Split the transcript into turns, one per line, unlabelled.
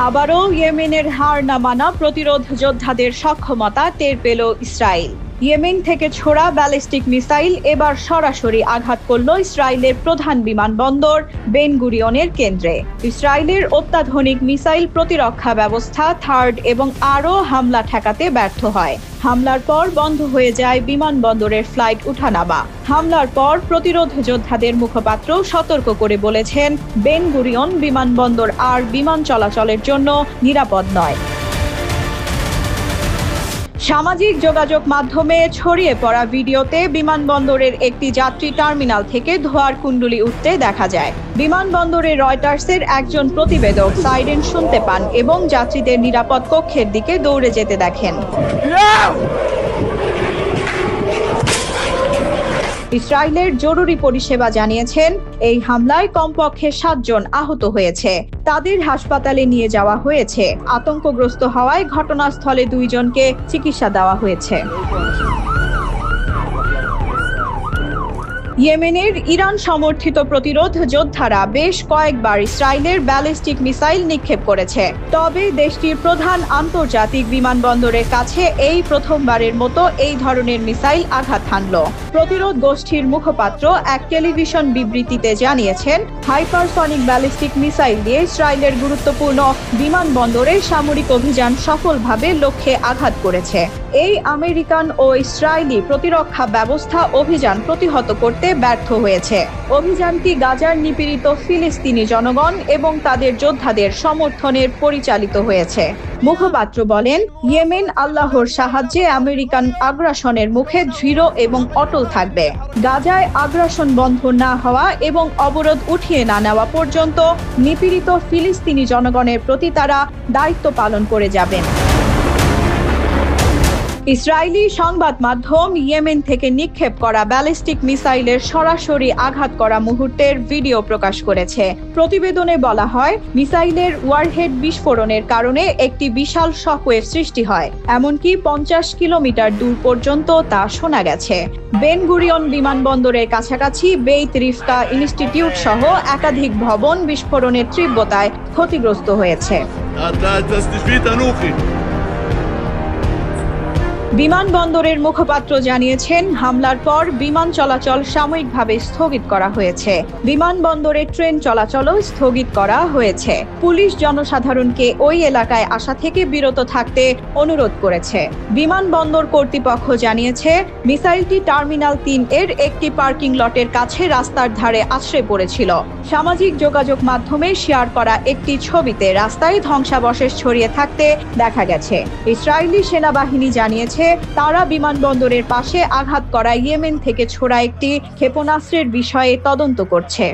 আবারও ইয়েমেনের হার না মানা প্রতিরোধ যোদ্ধাদের সক্ষমতা টের পেল ইসরায়েল। ইয়েমেন থেকে ছোড়া ব্যালিস্টিক মিসাইল এবার সরাসরি আঘাত করল ইসরায়েলের প্রধান বিমানবন্দর বেন গুরিয়নের কেন্দ্রে। ইসরায়েলের অত্যাধুনিক মিসাইল প্রতিরক্ষা ব্যবস্থা থার্ড এবং আরও হামলা ঠেকাতে ব্যর্থ হয়। হামলার পর বন্ধ হয়ে যায় বিমানবন্দরের ফ্লাইট ওঠানামা। হামলার পর প্রতিরোধ যোদ্ধাদের মুখপাত্র সতর্ক করে বলেছেন, বেন গুরিয়ন বিমানবন্দর আর বিমান চলাচলের জন্য নিরাপদ নয়। সামাজিক যোগাযোগ মাধ্যমে ছড়িয়ে পড়া ভিডিওতে বিমানবন্দরের একটি যাত্রী টার্মিনাল থেকে ধোঁয়ার কুণ্ডলী উঠতে দেখা যায়। বিমানবন্দরে রয়টার্সের একজন প্রতিবেদক সাইরেন শুনতে পান এবং যাত্রীদের নিরাপদ কক্ষের দিকে দৌড়ে যেতে দেখেন। ইসরায়েলের জরুরি পরিষেবা জানিয়েছেন, এই হামলায় কমপক্ষে 7 জন আহত হয়েছে। তাদের হাসপাতালে নিয়ে যাওয়া হয়েছে। আতঙ্কগ্রস্ত হওয়ায় ঘটনাস্থলে 2 জনকে চিকিৎসা দেওয়া হয়েছে। ইয়েমেনের ইরান সমর্থিত প্রতিরোধ যোদ্ধারা বেশ কয়েকবার ইসরায়েলের ব্যালিস্টিক মিসাইল নিক্ষেপ করেছে। তবে দেশটির প্রধান আন্তর্জাতিক বিমানবন্দরের কাছে এই প্রথমবারের মতো এই ধরনের মিসাইল আঘাত হানল। প্রতিরোধ গোষ্ঠীর মুখপাত্র এক টেলিভিশন বিবৃতিতে জানিয়েছেন, হাইপারসনিক ব্যালিস্টিক মিসাইল দিয়ে ইসরায়েলের গুরুত্বপূর্ণ বিমানবন্দরে সামরিক অভিযান সফলভাবে লক্ষ্যে আঘাত করেছে। এই আমেরিকান ও ইসরায়েলি প্রতিরক্ষা ব্যবস্থা অভিযান প্রতিহত করতে ব্যর্থ হয়েছে। অভিযানটি গাজার নিপীড়িত ফিলিস্তিনি জনগণ এবং তাদের যোদ্ধাদের সমর্থনে পরিচালিত হয়েছে। মুখপাত্র বলেন, ইয়েমেন আল্লাহর সাহায্যে আমেরিকান আগ্রাসনের মুখে দৃঢ় এবং অটল থাকবে। গাজায় আগ্রাসন বন্ধ না হওয়া এবং অবরোধ উঠিয়ে না নেওয়া পর্যন্ত নিপীড়িত ফিলিস্তিনি জনগণের প্রতি তারা দায়িত্ব পালন করে যাবেন। ইসরায়েলি সংবাদ মাধ্যম ইয়েমেন থেকে নিক্ষেপ করা ব্যালিস্টিক মিসাইলের সরাসরি আঘাত করা মুহূর্তের ভিডিও প্রকাশ করেছে। প্রতিবেদনে বলা হয়, মিসাইলের ওয়ারহেড বিস্ফোরণের কারণে একটি বিশাল শকওয়েভ সৃষ্টি হয়। এমনকি 50 কিলোমিটার দূর পর্যন্ত তা শোনা গেছে। বেন গুরিয়ন বিমানবন্দরের কাছাকাছি বেইত রিফকা ইনস্টিটিউট সহ একাধিক ভবন বিস্ফোরণের তীব্রতায় ক্ষতিগ্রস্ত হয়েছে। বিমানবন্দরের মুখপাত্র জানিয়েছেন, হামলার পর বিমান চলাচল সাময়িকভাবে স্থগিত করা হয়েছে। বিমানবন্দরে ট্রেন চলাচলও স্থগিত করা হয়েছে। পুলিশ জনসাধারণকে ওই এলাকায় আসা থেকে বিরত থাকতে অনুরোধ করেছে। বিমানবন্দর কর্তৃপক্ষ জানিয়েছে, মিসাইলটি টার্মিনাল 3 এর একটি পার্কিং লটের কাছে রাস্তার ধারে আছড়ে পড়েছিল। সামাজিক যোগাযোগ মাধ্যমে শেয়ার করা একটি ছবিতে রাস্তায় ধ্বংসাবশেষ ছড়িয়ে থাকতে দেখা গেছে। ইসরায়েলি সেনাবাহিনী জানিয়েছে, তারা বিমানবন্দরের পাশে আঘাত করা ইয়েমেন থেকে ছোড়া একটি ক্ষেপণাস্ত্রের বিষয়ে তদন্ত করছে।